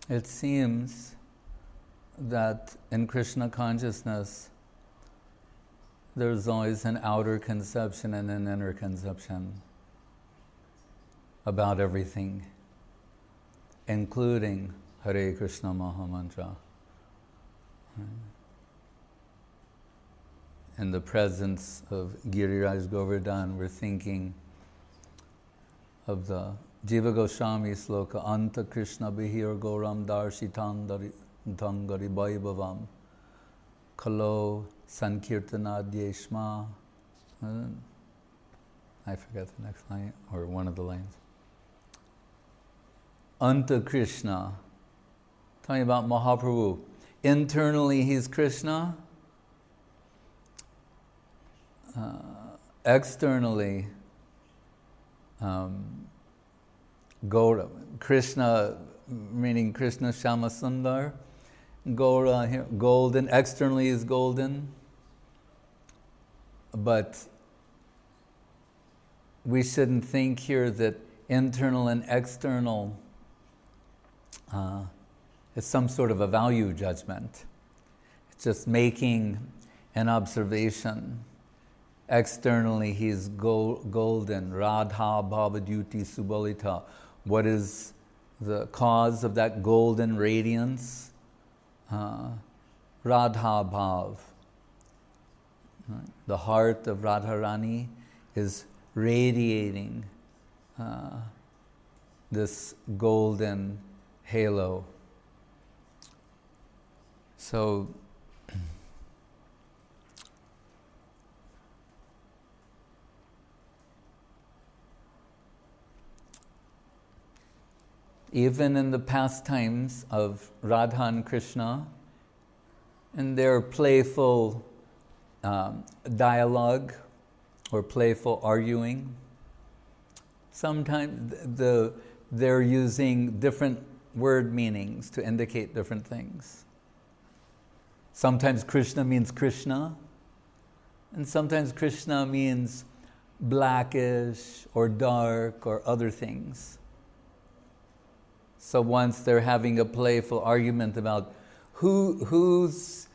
It seems that in Krishna consciousness, there's always an outer conception and an inner conception about everything, including Hare Krishna Mantra. In the presence of Giriraj Govardhan, we're thinking of the Jiva Goswami sloka, Anta Krishna Bihir Goram Darshitangari Vaibhavam Kalo Sankirtanadyeshma. I forget the next line, or one of the lines. Anta Krishna, talking about Mahaprabhu. Internally he's Krishna. Externally, Gaura, Krishna, meaning Krishna Shama Sundar, Gaura, golden, externally is golden, but we shouldn't think here that internal and external is some sort of a value judgment. It's just making an observation. Externally, he's golden, Radha Bhavadyuti Subalita. What is the cause of that golden radiance? Radha Bhav. The heart of Radharani is radiating this golden halo. So, even in the pastimes of Radha and Krishna, in their playful dialogue or playful arguing, sometimes they're using different word meanings to indicate different things. Sometimes Krishna means Krishna, and sometimes Krishna means blackish or dark or other things. So once they're having a playful argument about who's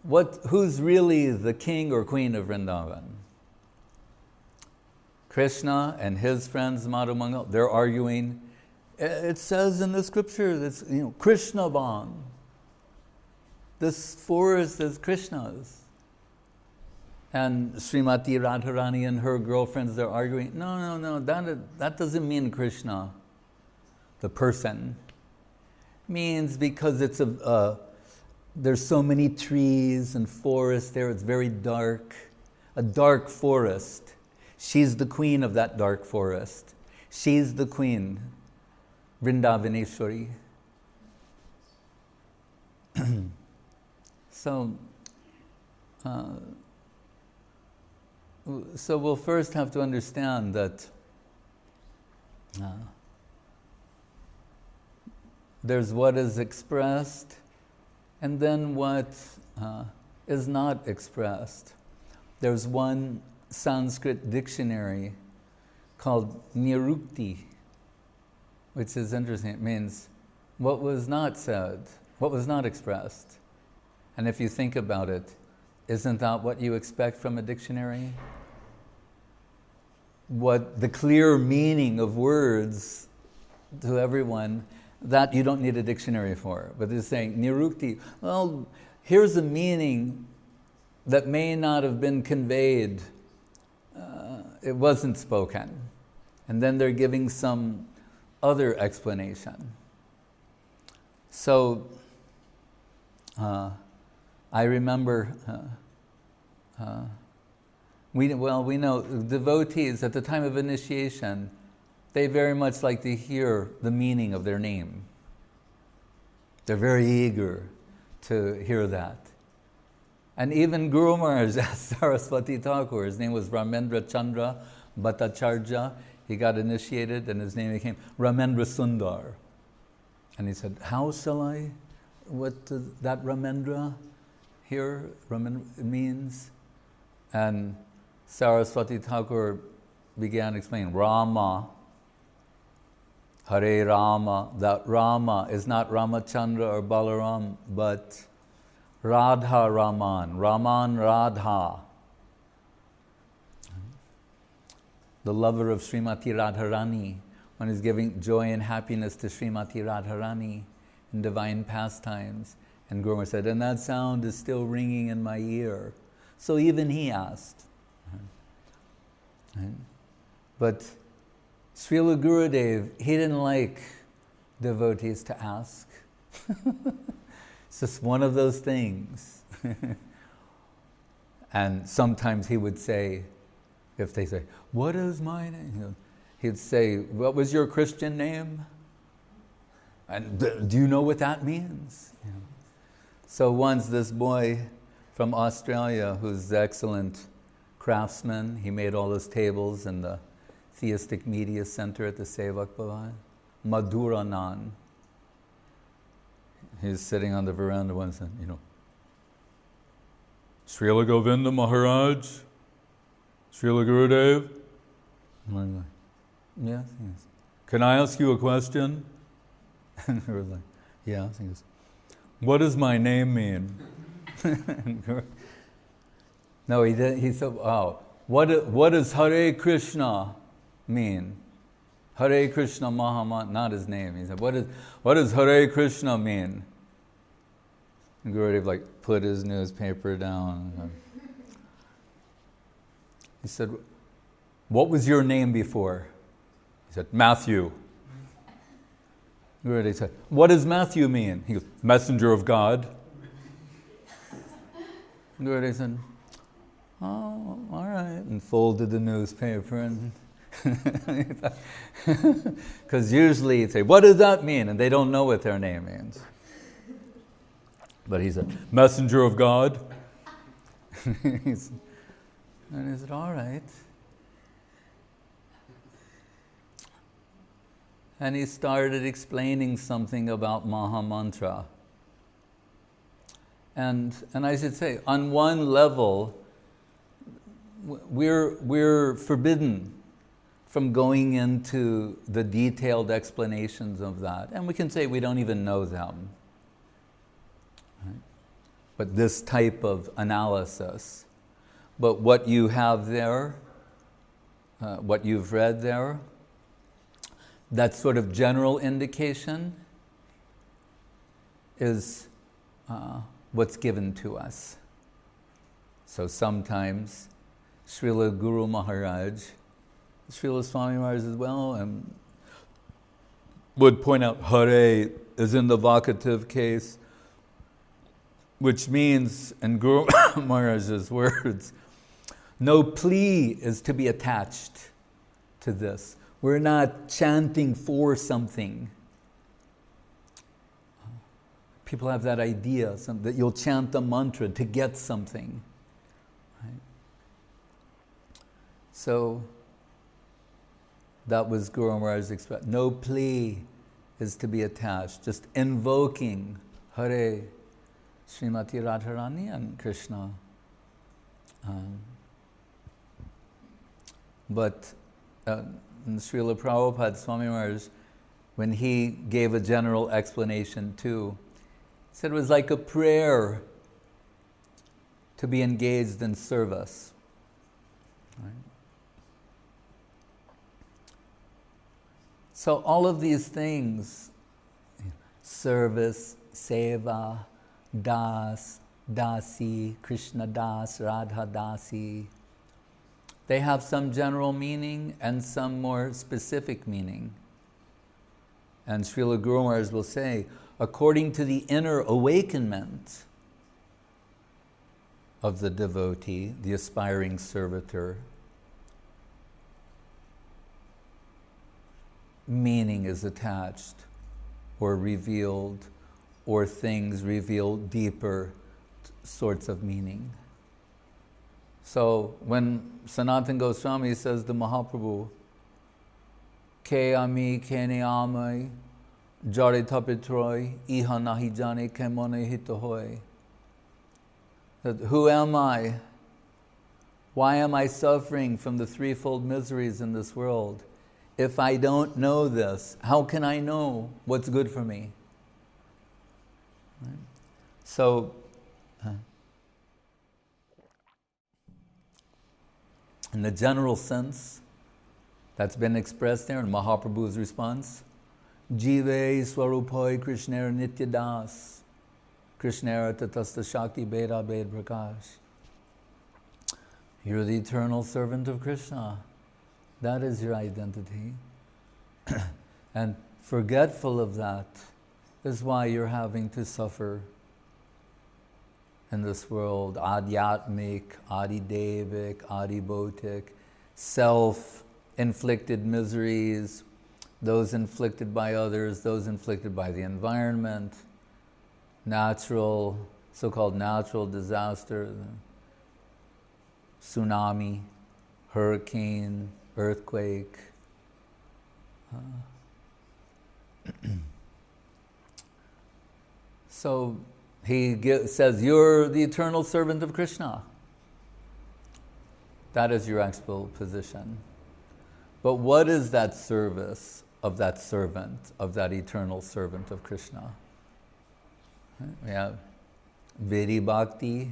really the king or queen of Vrindavan. Krishna and his friends Madhu Mangal, they're arguing. It says in the scripture that's Krishnavan. This forest is Krishna's. And Srimati Radharani and her girlfriends, they're arguing. No, that doesn't mean Krishna. The person means because it's there's so many trees and forests there, it's very dark. A dark forest. She's the queen of that dark forest. She's the queen, Vrindavaneshwari. So we'll first have to understand that there's what is expressed, and then what is not expressed. There's one Sanskrit dictionary called Nirukti, which is interesting. It means what was not said, what was not expressed. And if you think about it, isn't that what you expect from a dictionary? What the clear meaning of words to everyone, that you don't need a dictionary for. But it's saying, Nirukti, well, here's a meaning that may not have been conveyed. It wasn't spoken. And then they're giving some other explanation. So, I remember, we know devotees at the time of initiation, they very much like to hear the meaning of their name. They're very eager to hear that. And even Guru Maharaj asked Saraswati Thakur, his name was Ramendra Chandra Bhattacharya, he got initiated and his name became Ramendra Sundar. And he said, how shall I, what does that Ramendra here means? And Saraswati Thakur began explaining, Rama, Hare Rama, that Rama is not Ramachandra or Balaram, but Radha Raman, Raman Radha. The lover of Srimati Radharani, when he's giving joy and happiness to Srimati Radharani in divine pastimes. And Guru Maharaj said, and that sound is still ringing in my ear. So even he asked. But Srila Gurudev, he didn't like devotees to ask. It's just one of those things. And sometimes he would say, if they say, what is my name? He'd say, what was your Christian name? And do you know what that means? So once this boy from Australia, who's an excellent craftsman, he made all those tables in the Theistic Media Center at the Sevak Bhavan, Madhuranan. He's sitting on the veranda once and, Srila Govinda Maharaj, Srila Gurudev. I'm like, yes. Can I ask you a question? And we were like, yeah. He goes, what does my name mean? No, he didn't. He said, what does Hare Krishna mean? Hare Krishna Mahamantra, not his name. He said, what does Hare Krishna mean? And Gurudev put his newspaper down. He said, what was your name before? He said, Matthew. Gurudev said, what does Matthew mean? He goes, messenger of God. Gurudev said, oh, all right, and folded the newspaper. And because usually he'd say, what does that mean? And they don't know what their name means. But he said, messenger of God. And he said, all right. And he started explaining something about Maha Mantra. And I should say, on one level, we're forbidden from going into the detailed explanations of that. And we can say we don't even know them. Right? But this type of analysis. But what you have there, what you've read there, that sort of general indication is what's given to us. So sometimes Srila Guru Maharaj, Srila Swami Maharaj as well, would point out Hare is in the vocative case, which means, in Guru Maharaj's words, no plea is to be attached to this. We're not chanting for something. People have that idea that you'll chant the mantra to get something. Right? So that was Guru Maharaj's expression. No plea is to be attached. Just invoking Hare, Srimati Radharani and Krishna. But Srila Prabhupada Swami Maharaj, when he gave a general explanation too, he said it was like a prayer to be engaged in service. Right? So all of these things, service, seva, das, dasi, Krishna das, Radha dasi, they have some general meaning and some more specific meaning. And Srila Guru Maharaj will say, according to the inner awakenment of the devotee, the aspiring servitor, meaning is attached or revealed, or things reveal deeper sorts of meaning. So when Sanatana Goswami says to Mahaprabhu, Ke ami ke ne amai, jare tapitroi, iha nahi jane ke mone hitohoi. That who am I? Why am I suffering from the threefold miseries in this world? If I don't know this, how can I know what's good for me? Right? So, in the general sense that's been expressed there in Mahaprabhu's response, Jive Swarupai Krishnera Nityadas, Krishnera Tatasta Shakti Beda Bed Prakash. You're the eternal servant of Krishna. That is your identity. And forgetful of that is why you're having to suffer in this world. Adhyatmik, adidevic, adibhotik, self-inflicted miseries, those inflicted by others, those inflicted by the environment, natural, so-called natural disaster, tsunami, hurricane, earthquake. So he says, you're the eternal servant of Krishna. That is your actual position. But what is that service of that servant, of that eternal servant of Krishna? We have Vedi Bhakti,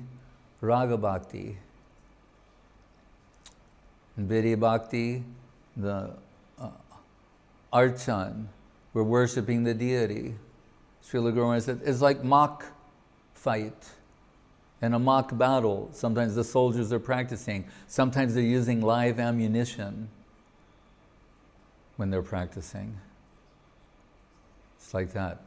Raga Bhakti. In Vedi Bhakti, the Archan, we're worshipping the deity. Srila Guru Maharaj said, it's like mock fight. In a mock battle, sometimes the soldiers are practicing. Sometimes they're using live ammunition when they're practicing. It's like that.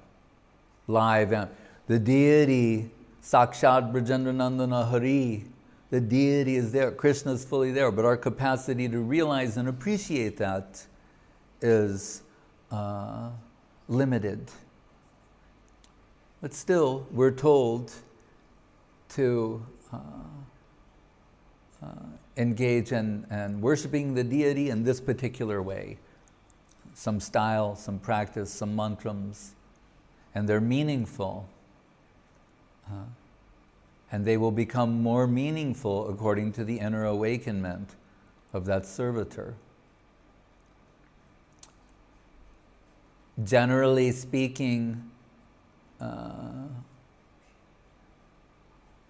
The deity, Sakshat Brajendra Nandana Hari, the deity is there, Krishna is fully there, but our capacity to realize and appreciate that is limited. But still, we're told to engage in worshiping the deity in this particular way. Some style, some practice, some mantrams, and they're meaningful. And they will become more meaningful according to the inner awakenment of that servitor. Generally speaking,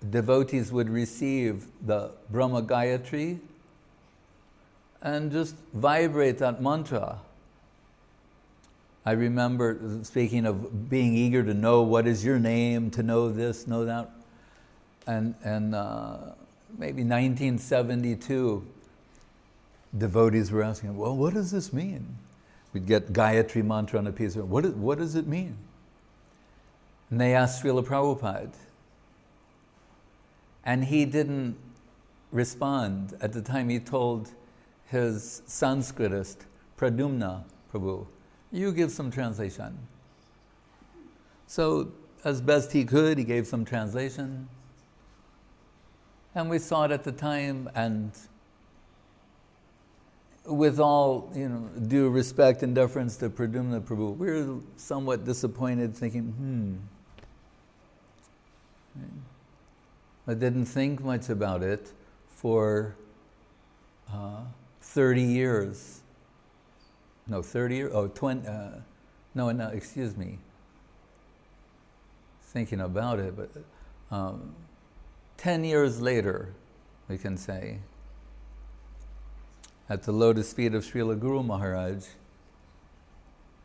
devotees would receive the Brahma Gayatri and just vibrate that mantra. I remember, speaking of being eager to know what is your name, to know this, know that, and maybe 1972, devotees were asking, well, what does this mean? We'd get Gayatri mantra on a piece of, what does it mean? And they asked Srila Prabhupada. And he didn't respond. At the time he told his Sanskritist, Pradumna Prabhu, you give some translation. So as best he could, he gave some translation. And we saw it at the time, and with all due respect and deference to Pradumna Prabhu, we were somewhat disappointed, thinking, I didn't think much about it for 30 years. No, 30 years? Oh, 20, no, excuse me. Thinking about it, but 10 years later, we can say, at the lotus feet of Srila Guru Maharaj,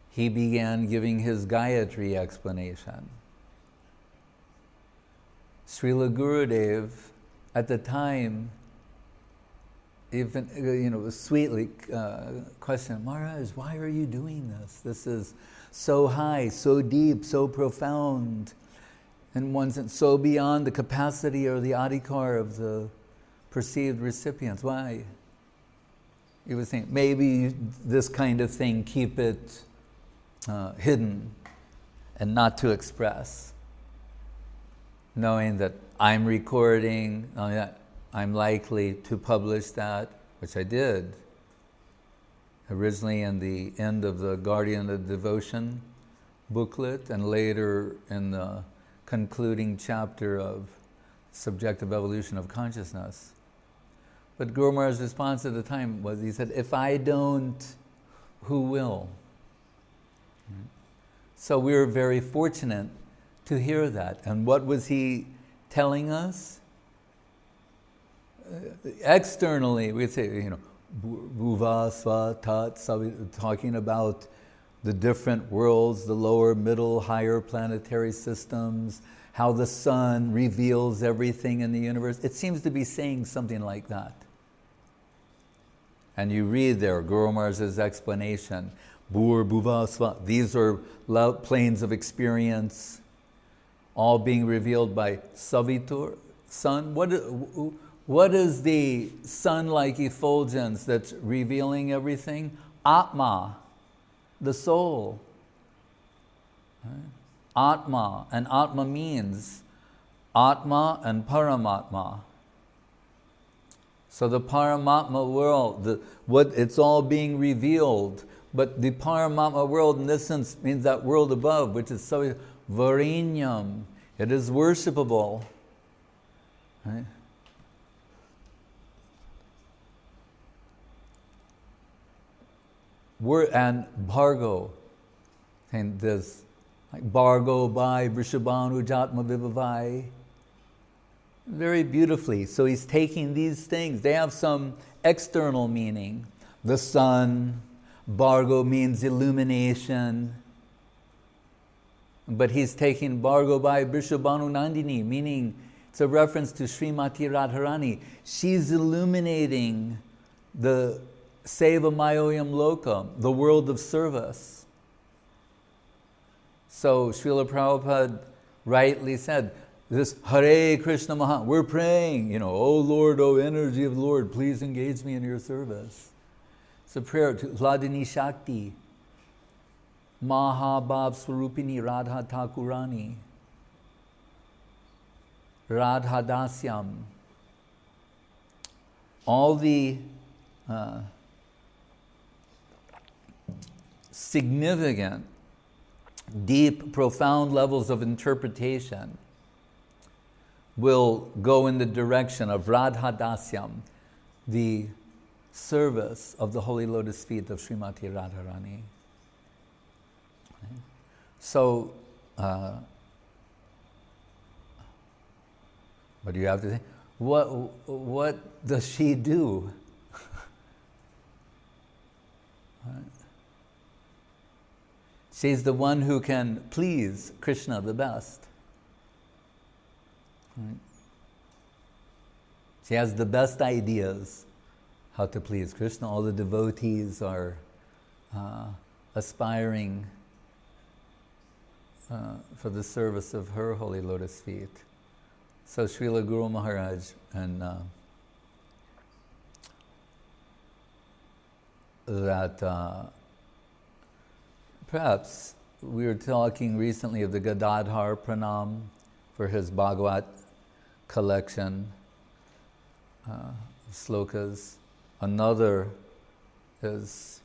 he began giving his Gayatri explanation. Srila Gurudev, at the time, even sweetly questioned, Maharaj, why are you doing this? This is so high, so deep, so profound, in one sense, so beyond the capacity or the adhikar of the perceived recipients. Why? He was saying, maybe this kind of thing, keep it hidden and not to express. Knowing that I'm recording, knowing that I'm likely to publish that, which I did. Originally in the end of the Guardian of Devotion booklet, and later in the concluding chapter of Subjective Evolution of Consciousness. But Guru Maharaj's response at the time was, he said, if I don't who will. So we were very fortunate to hear that. And what was he telling us? Externally, we'd say, Bhuva, Sva, Tat, Savi, talking about the different worlds, the lower, middle, higher planetary systems, how the sun reveals everything in the universe. It seems to be saying something like that. And you read there, Guru Maharaj's explanation, Bhur, Bhuva, Sva, these are planes of experience, all being revealed by Savitur, sun. What is the sun-like effulgence that's revealing everything? Atma, the soul. Right? Atma, and Atma means Atma and Paramatma. So the Paramatma world, it's all being revealed, but the Paramatma world in this sense means that world above, which is so Varinyam. It is worshipable. Right? And Bhargo, and there's like Bhargo by Vrishabhanu Jatma Vivavai, very beautifully. So he's taking these things, they have some external meaning. The sun, Bhargo means illumination, but he's taking Bhargo by Vrishabhanu Nandini, meaning it's a reference to Srimati Radharani. She's illuminating the Seva Mayoyam Lokam, the world of service. So Srila Prabhupada rightly said, this Hare Krishna Mantra, we're praying, oh Lord, oh energy of the Lord, please engage me in your service. It's a prayer to Hladini Shakti, Mahabhav Swarupini Radha Thakurani, Radha Dasyam. All the significant, deep, profound levels of interpretation will go in the direction of Radha Dasyam, the service of the holy lotus feet of Srimati Radharani. So, what do you have to say? What does she do? She's the one who can please Krishna the best. Right? She has the best ideas how to please Krishna. All the devotees are aspiring for the service of her holy lotus feet. So Srila Guru Maharaj and perhaps we were talking recently of the Gadadhar Pranam for his Bhagavat collection slokas. Another is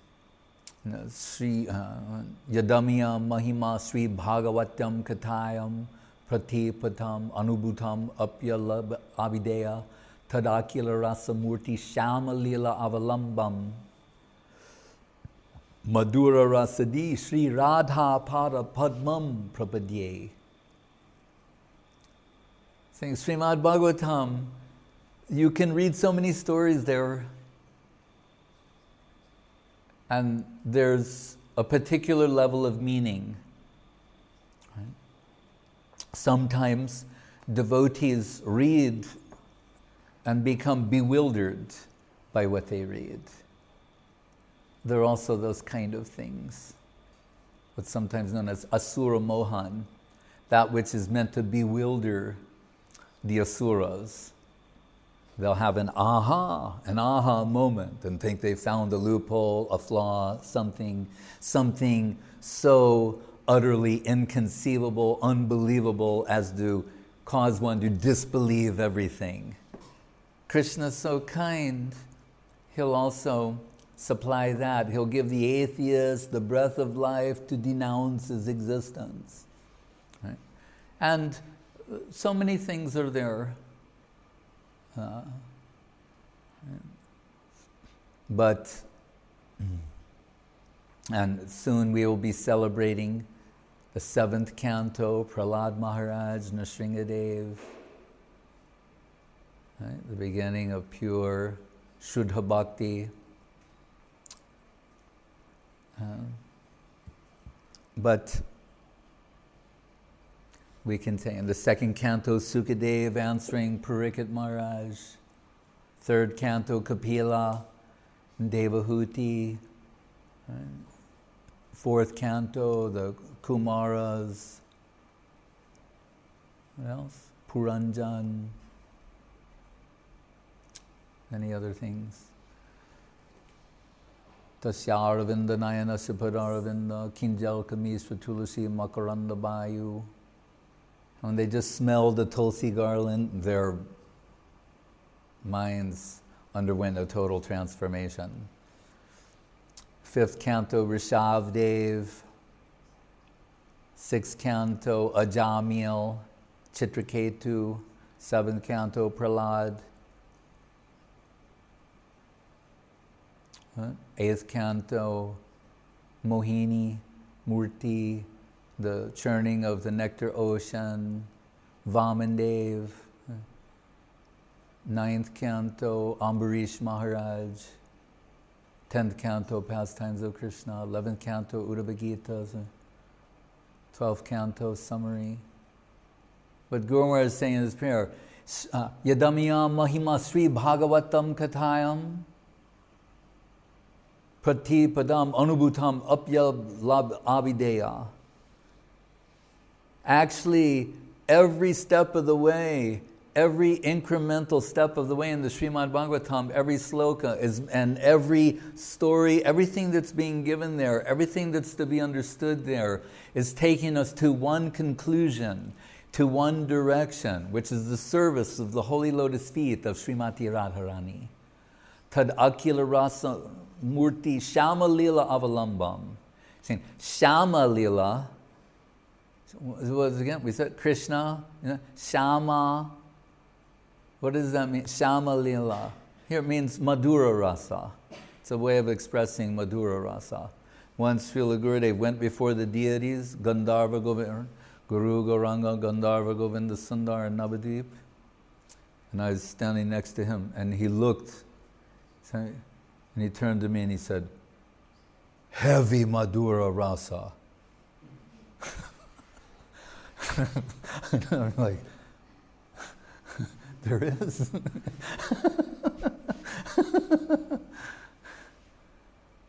Sri Yadamya Mahima Sri Bhagavatyam Kathayam Pratipatam Anubhutam Apyalab Avideya Tadakila Rasa Murti Shamalila Avalambam Madhura Rasadi Sri Radha Pada Padmam Prapadye. Saying Srimad Bhagavatam, you can read so many stories there, and there's a particular level of meaning. Right? Sometimes devotees read and become bewildered by what they read. There are also those kind of things, what's sometimes known as asura mohan, that which is meant to bewilder the asuras. They'll have an aha moment and think they found a loophole, a flaw, something so utterly inconceivable, unbelievable as to cause one to disbelieve everything. Krishna's so kind, he'll also supply that. He'll give the atheist the breath of life to denounce his existence. Right? And so many things are there. But And soon we will be celebrating the 7th canto, Prahlad Maharaj, Nrsingadev, right? The beginning of pure Shuddha Bhakti. But we can say in the 2nd canto, Sukadev answering Parikshit Maharaj, 3rd canto, Kapila, Devahuti, right? 4th canto, the Kumaras, what else? Puranjan, many other things. Tasya Aravinda Nayana Sipad Aravinda, Kinjal Kamisva Tulasi Makaranda Bayu. When they just smelled the Tulsi garland, their minds underwent a total transformation. 5th canto, Rishabdev. 6th canto, Ajamil, Chitraketu. 7th canto, Prahlad. 8th canto, Mohini, Murti, the churning of the nectar ocean. Vamandev. 9th canto, Ambarish Maharaj. 10th canto, Pastimes of Krishna. 11th canto, Uddhava Gita. 12th canto, summary. But Guru Maharaj is saying in his prayer, Yadamiyam Mahima Sri Bhagavatam Kathayam Prati Padam Anubhutam Apya Lab Avideya. Actually, every step of the way, every incremental step of the way in the Srimad Bhagavatam, every sloka is, and every story, everything that's being given there, everything that's to be understood there is taking us to one conclusion, to one direction, which is the service of the holy lotus feet of Srimati Radharani. Tad Akila Rasa Murti Shama Lila Avalambam. Saying Shama Lila, what was it again? We said Krishna, Shama. What does that mean? Shama Lila. Here it means Madhura Rasa. It's a way of expressing Madhura Rasa. Once Srila Gurudev went before the deities, Gandharva Govinda, Guru Gauranga, Gandharva Govinda Sundar and Navadip. And I was standing next to him and he looked, and he turned to me and he said, heavy Madhura Rasa. And I'm like, there is.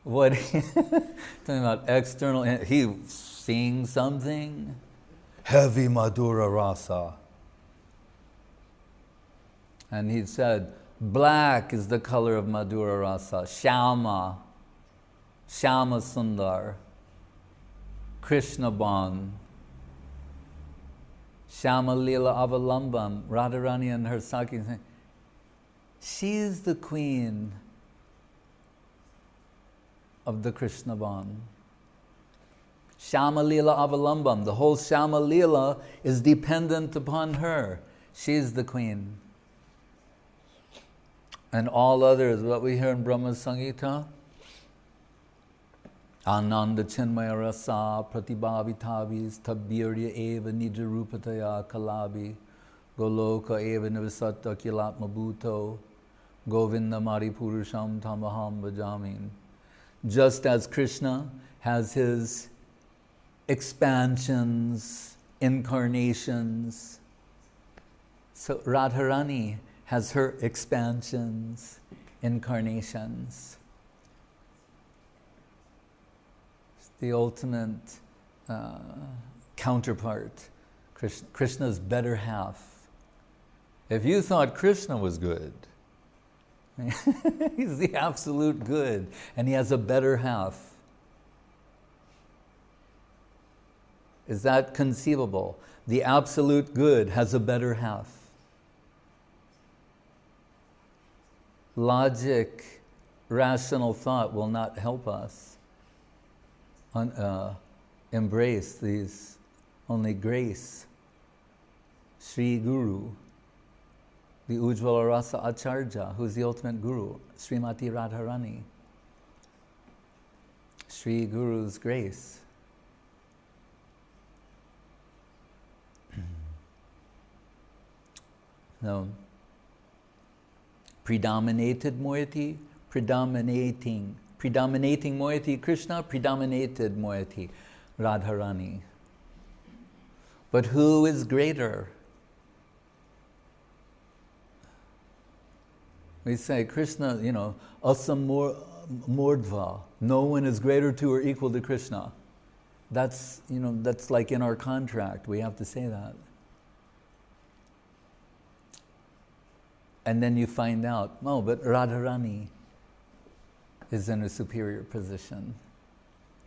What talking about external, he seeing something, heavy Madhura Rasa. And he said, black is the color of Madhura Rasa, Shama, Shama Sundar, Krishna Ban, Shama Lila Avalambam, Radharani and her Saki. She's the queen of the Krishna Ban. Shama Lila Avalambam, the whole Shama Lila is dependent upon her. She's the queen. And all others, what we hear in Brahma Samhita, Ananda Chinmaya Rasa Pratibhavitavis Tabbirya Eva Nija Rupataya Kalabi Goloka Eva Nivasatta Kilatma Bhuto Govinda Mari Purusham Tamaham Vajamin. Just as Krishna has his expansions, incarnations, so Radharani has her expansions, incarnations. The ultimate counterpart, Krishna's better half. If you thought Krishna was good, he's the absolute good, and he has a better half. Is that conceivable? The absolute good has a better half. Logic, rational thought will not help us embrace these. Only grace, Sri Guru, the Ujjvala Rasa Acharya, who's the ultimate Guru, Srimati Radharani. Sri Guru's grace. No. Predominating moiety, predominating moiety Krishna, predominated moiety Radharani. But who is greater? We say Krishna, asam mordva. No one is greater to or equal to Krishna. That's like in our contract. We have to say that. And then you find out, but Radharani is in a superior position.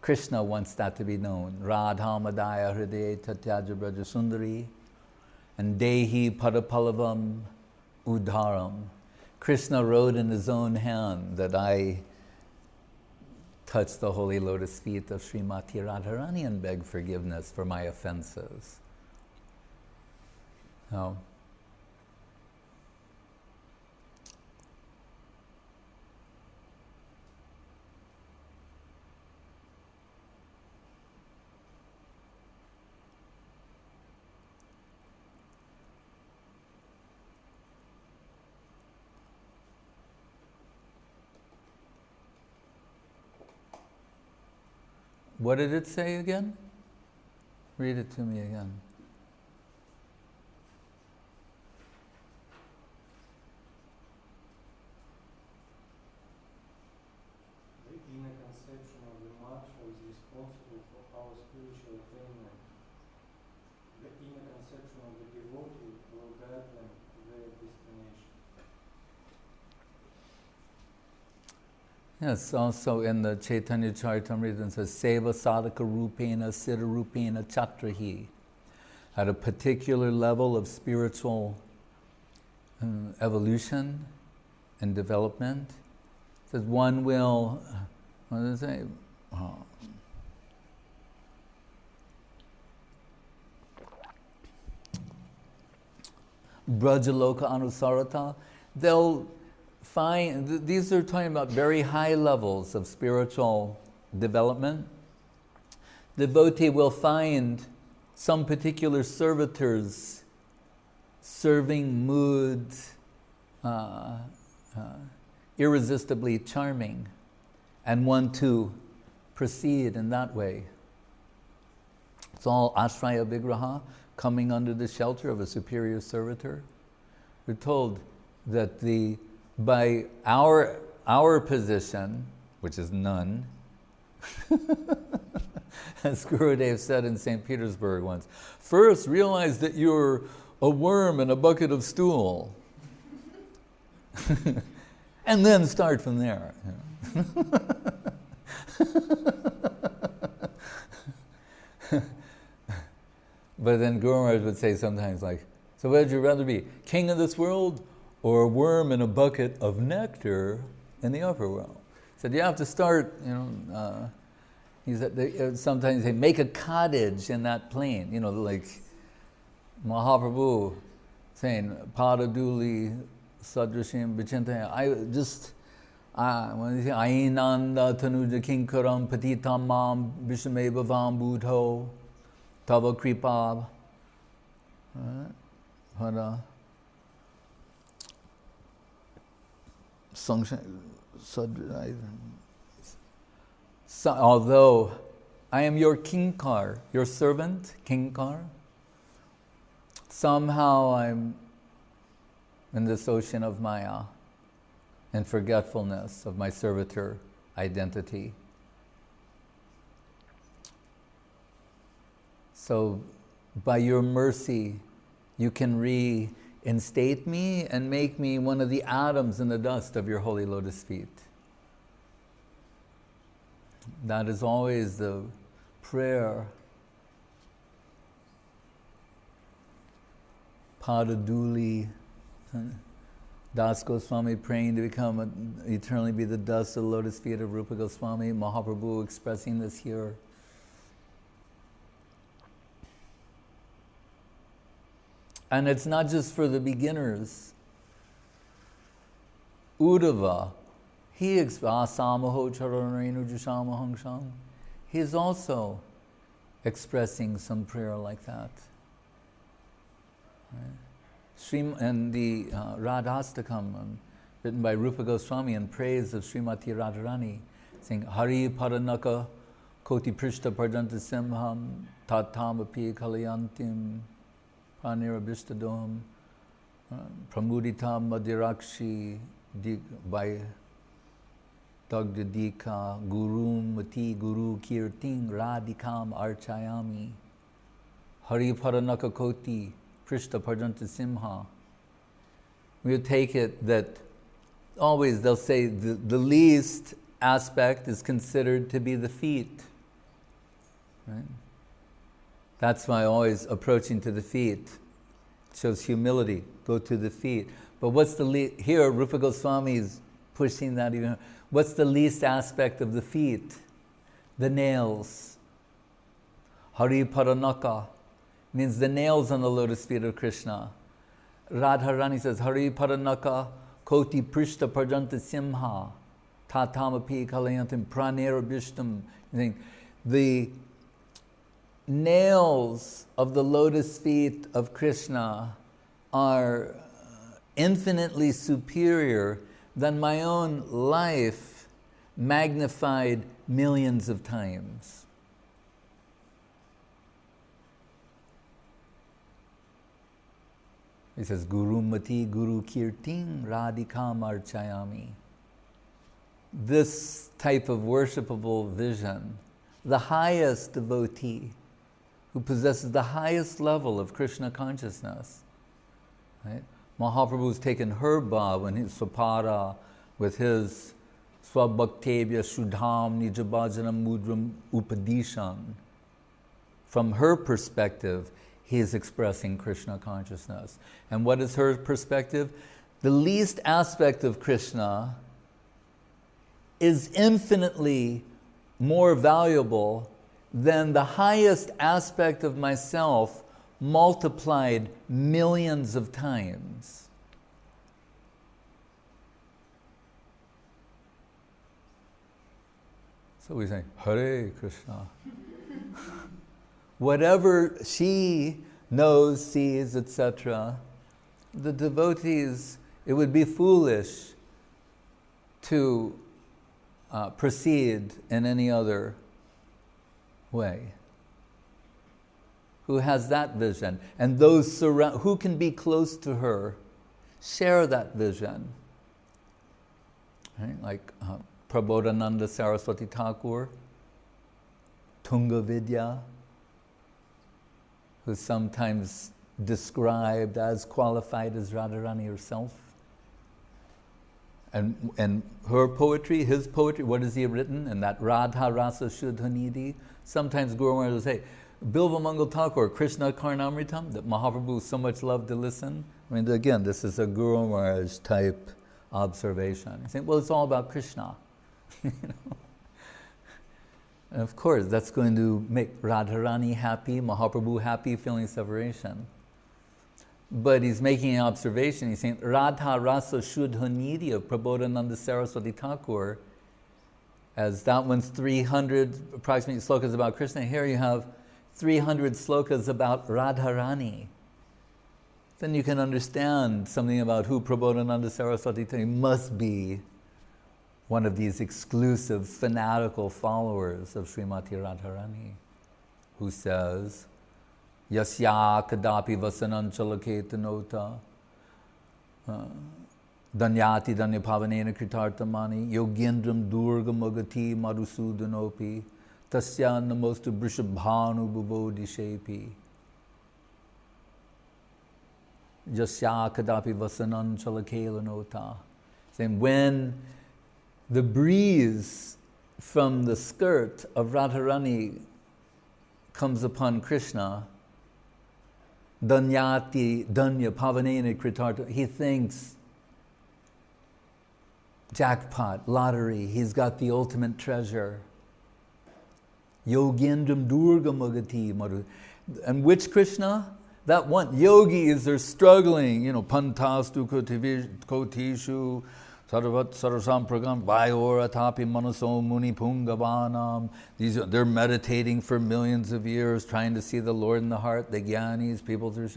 Krishna wants that to be known. Radha Madaya Hriday Tatyaja Braja Sundari and Dehi Padapalavam Udharam. Krishna wrote in his own hand that I touch the holy lotus feet of Srimati Radharani and beg forgiveness for my offenses. No. What did it say again? Read it to me again. The inner conception of the mantra is responsible for our spiritual attainment. The inner conception of the devotee will guide them to their destination. Yes, also in the Chaitanya Charitamrita it says, Seva sadhaka rupena siddha rupena chatrahi. At a particular level of spiritual evolution and development, it says one will, what does it say? Brajaloka anusarata, they'll find, these are talking about very high levels of spiritual development. Devotee will find some particular servitors serving moods irresistibly charming and want to proceed in that way. It's all ashraya vigraha, coming under the shelter of a superior servitor. We're told that by our position, which is none, as Gurudev said in St. Petersburg once, first realize that you're a worm in a bucket of stool, and then start from there. But then Guru Maharaj would say sometimes like, so what would you rather be, king of this world or a worm in a bucket of nectar in the upper world? He said, you have to start, he said, sometimes they make a cottage in that plain, like Mahaprabhu saying, Padaduli Sadrashim Vichintaya. When he says, Ainanda Tanuja Kinkaram Patitam Mam Vishameva Vam Budho Tava Kripab. Although I am your kinkar, your servant, kinkar, somehow I'm in this ocean of Maya and forgetfulness of my servitor identity. So by your mercy, you can reinstate me and make me one of the atoms in the dust of your holy lotus feet. That is always the prayer. Padaduli, Das Goswami praying to eternally be the dust of the lotus feet of Rupa Goswami, Mahaprabhu expressing this here. And it's not just for the beginners. Uddhava, he is also expressing some prayer like that. Right? And the Radhastakam, written by Rupa Goswami in praise of Srimati Radharani, saying, Hari Paranaka Koti Prishta Pardanta Simham Tatamapi Kalayantim Pranirabhishtadoham Pramuditam Madirakshi by Dagdadika Gurum Mati Guru Kirting Radikam Archayami Hari Paranaka Koti Prishta Pardanta Simha. We'll take it that always they'll say the least aspect is considered to be the feet. Right? That's why always approaching to the feet shows humility. Go to the feet. But what's the here Rupa Goswami is pushing that even. What's the least aspect of the feet? The nails. Hari Paranaka means the nails on the lotus feet of Krishna. Radharani says, Hari Paranaka Koti Prishta Pardanta Simha Tatamapi Kalayantim Pranirabhishtam. The nails of the lotus feet of Krishna are infinitely superior than my own life magnified millions of times. He says, Guru Mati Guru Kirting Radikam Archayami. This type of worshipable vision, the highest devotee who possesses the highest level of Krishna consciousness, right? Mahaprabhu's taken her bhav when he's Swapara with his Swabhaktevya Shuddham Nijabhajanam Mudram Upadishan. From her perspective, he is expressing Krishna consciousness. And what is her perspective? The least aspect of Krishna is infinitely more valuable than the highest aspect of myself multiplied millions of times. So we say, Hare Krishna. Whatever she knows, sees, etc., the devotees, it would be foolish to proceed in any other way. Who has that vision? And those who can be close to her, share that vision. Right? Like Prabodhananda Saraswati Thakur, Tunga Vidya, who's sometimes described as qualified as Radharani herself. And her poetry, his poetry, what has he written? And that Radha Rasa Shuddhanidhi. Sometimes Guru Maharaj will say, Bilva Mangal Thakur, Krishna Karnamritam, that Mahaprabhu so much loved to listen. I mean, again, this is a Guru Maharaj type observation. He's saying, well, it's all about Krishna. You know? And of course, that's going to make Radharani happy, Mahaprabhu happy, feeling separation. But he's making an observation. He's saying, Radha Rasa Shuddhanidhi of Prabodhananda Saraswati Thakur, as that one's 300 approximately slokas about Krishna. Here you have 300 slokas about Radharani. Then you can understand something about who Prabodhananda Saraswati Thakur must be. One of these exclusive, fanatical followers of Srimati Radharani, who says, Yasya kadapi vasananchalaketanota danyati danyapavanena kritartamani yogendram durgam agati madhusudanopi tasya namostu brishabhanu bhuvodishepi. Yasya kadapi vasananchalaketanota. Saying, when the breeze from the skirt of Radharani comes upon Krishna, Danyati, Danya, Pavanena, Kritarta, he thinks, jackpot, lottery, he's got the ultimate treasure. Yogendram Durga Magati Madhu. And which Krishna? That one. Yogis are struggling, Pantastu Kotishu, Sarvat Sarasam Pragam Vayora Tapi Manaso Muni Pungavanam. They're meditating for millions of years, trying to see the Lord in the heart, the Gyanis, people through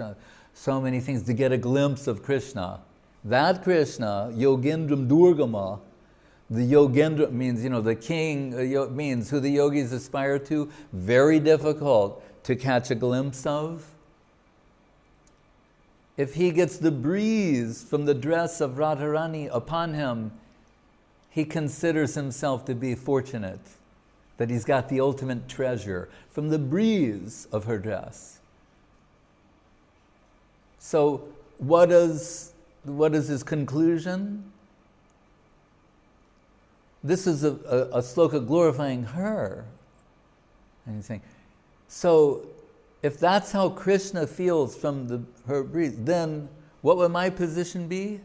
so many things to get a glimpse of Krishna. That Krishna, Yogendram Durgama, the Yogendra means, the king, means who the yogis aspire to, very difficult to catch a glimpse of. If he gets the breeze from the dress of Radharani upon him, he considers himself to be fortunate that he's got the ultimate treasure from the breeze of her dress. So what is his conclusion? This is a sloka glorifying her. And he's saying, so if that's how Krishna feels from her breeze, then what would my position be?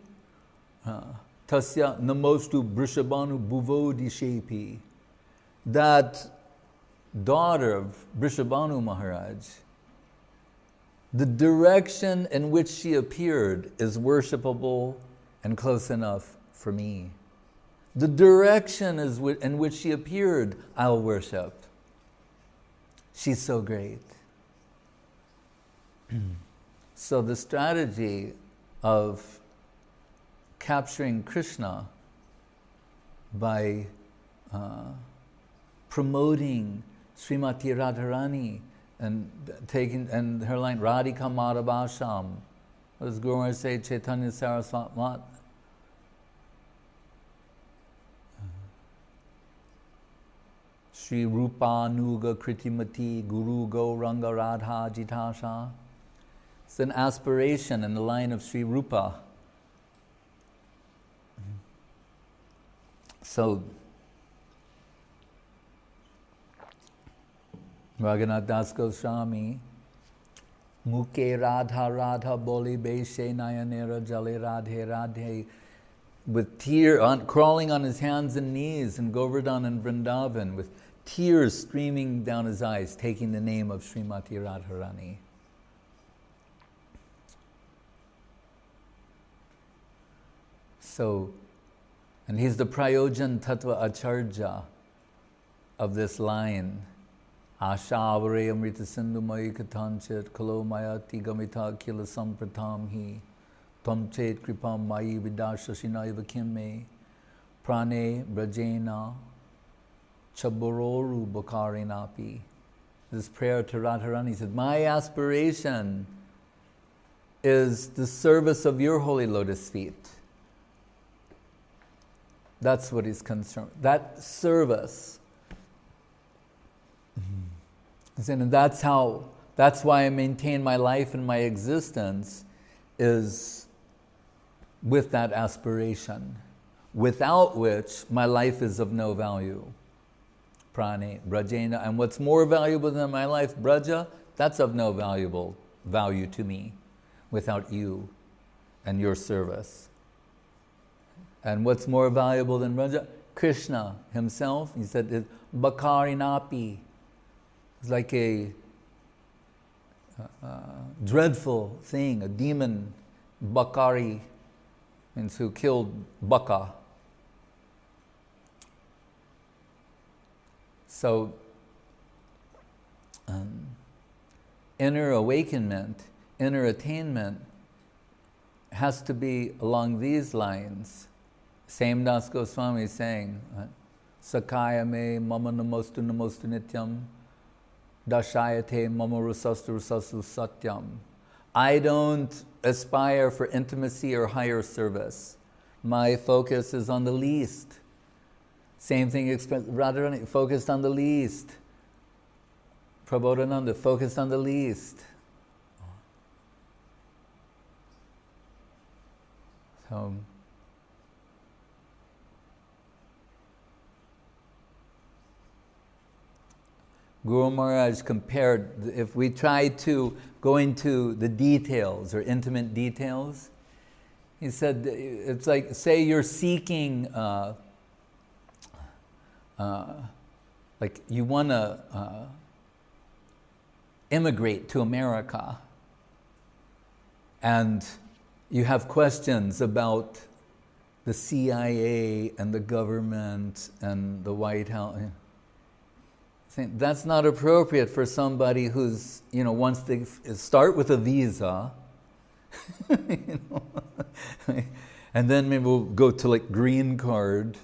Tasya namostu brishabhanu bhuvodishepi. That daughter of Brishabhanu Maharaj, the direction in which she appeared is worshipable and close enough for me. The direction in which she appeared, I'll worship. She's so great. So the strategy of capturing Krishna by promoting Srimati Radharani and her line Radhika Madhavasham, as Guru Maharaj say, Chaitanya Saraswat Sri Rupa Nuga Kritimati Guru Go Ranga Radha Jitasha. It's an aspiration in the line of Sri Rupa. So, Raghunath Das Goswami, Muke Radha Radha Boli Beshe Nayanera Jale Radhe Radhe, with crawling on his hands and knees in Govardhan and Vrindavan, with tears streaming down his eyes, taking the name of Srimati Radharani. So, and he's the Prayojan Tattva Acharya of this line. Asha avare amrita sindhu mai katanchit kalo mayati gamita kila sampratam hi tam chet kripam mai vidashashinaiva kimme prane brajena chabororu bhakarinapi. This prayer to Radharani said, my aspiration is the service of your holy lotus feet. That's what he's concerned. That service. And that's why I maintain my life and my existence, is with that aspiration, without which my life is of no value. Prane, Brajena, and what's more valuable than my life, Braja, that's of no value to me without you and your service. And what's more valuable than Braja? Krishna himself, he said, Bhakarinapi. It's like a dreadful thing, a demon, Bakari, means who killed Baka. So, inner awakenment, inner attainment has to be along these lines. Same Das Goswami is saying, Sakaya me mama namostu nityam, dashayate mama rusastu satyam. I don't aspire for intimacy or higher service. My focus is on the least. Same thing, Radharani, focused on the least. Prabodhananda, focused on the least. So, Guru Maharaj compared, if we try to go into the details or intimate details, he said, it's like, say you're seeking, like you want to immigrate to America, and you have questions about the CIA and the government and the White House. That's not appropriate for somebody who's, once they start with a visa, and then maybe we'll go to like green card,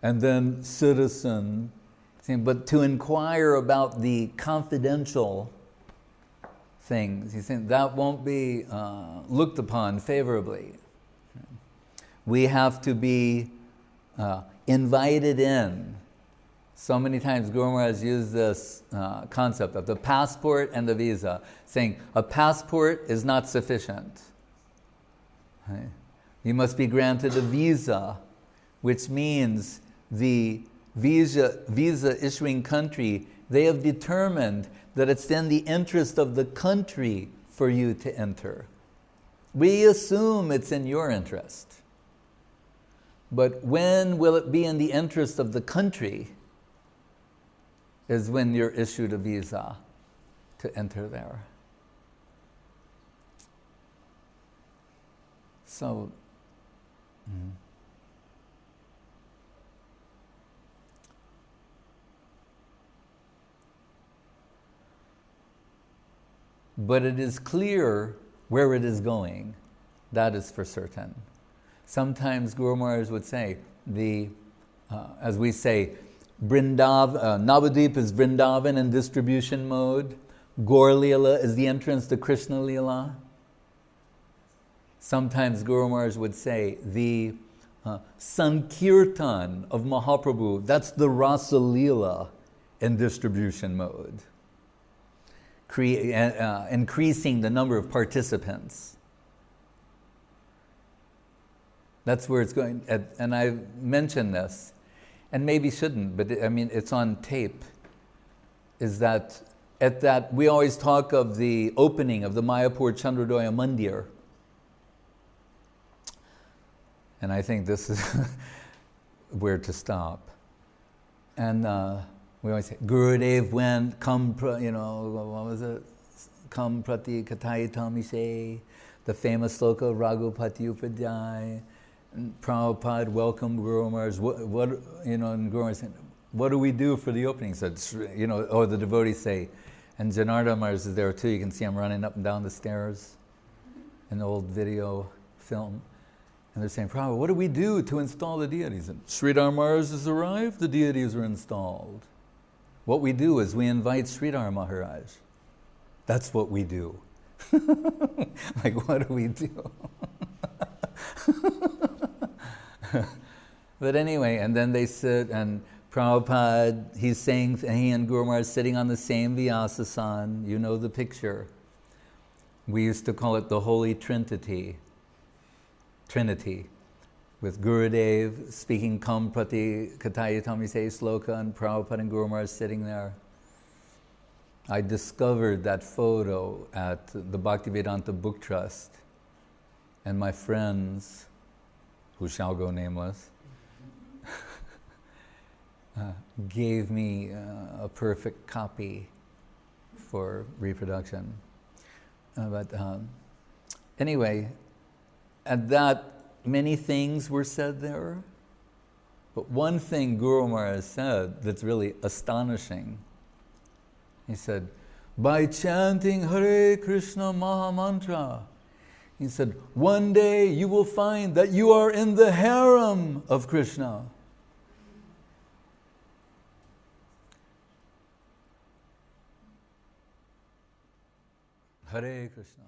and then citizen. But to inquire about the confidential things, he's saying that won't be looked upon favorably. We have to be invited in. So many times Guru Maharaj used this concept of the passport and the visa, saying a passport is not sufficient. Right? You must be granted a visa, which means the visa issuing country, they have determined that it's in the interest of the country for you to enter. We assume it's in your interest. But when will it be in the interest of the country is when you're issued a visa to enter there. So, but it is clear where it is going. That is for certain. Sometimes Guru Maharaj would say, as we say, Navadvip is Vrindavan in distribution mode. Gaur Leela is the entrance to Krishna Leela. Sometimes Guru Maharaj would say, the Sankirtan of Mahaprabhu, that's the Rasa Leela in distribution mode. Increasing the number of participants. That's where it's going. And I mentioned this, and maybe shouldn't, but it's on tape, is that we always talk of the opening of the Mayapur Chandradoya Mandir. And I think this is where to stop. And we always say, Gurudev went, what was it? Kam prati kathayitam ise, the famous sloka, Raghupati Upadhyay. And Prabhupada welcomed Guru Maharaj. And Guru Maharaj said, what do we do for the opening? So, the devotees say, and Janardana Maharaj is there too. You can see him running up and down the stairs in the old video film. And they're saying, Prabhupada, what do we do to install the deities? And Sridhar Maharaj has arrived, the deities are installed. What we do is we invite Sridhar Maharaj. That's what we do. Like, what do we do? But anyway, and then they sit, and Prabhupada, he's saying, he and Guru Maharaj sitting on the same Vyasasan. You know the picture. We used to call it the Holy Trinity, with Gurudev speaking Kam Prati Kathayitam ise sloka, and Prabhupada and Guru Maharaj sitting there. I discovered that photo at the Bhaktivedanta Book Trust, and my friends, who shall go nameless, gave me a perfect copy for reproduction. Anyway, at that, many things were said there, but one thing Guru Maharaj said that's really astonishing. He said, by chanting Hare Krishna Mantra, he said, one day you will find that you are in the harem of Krishna. Hare Krishna.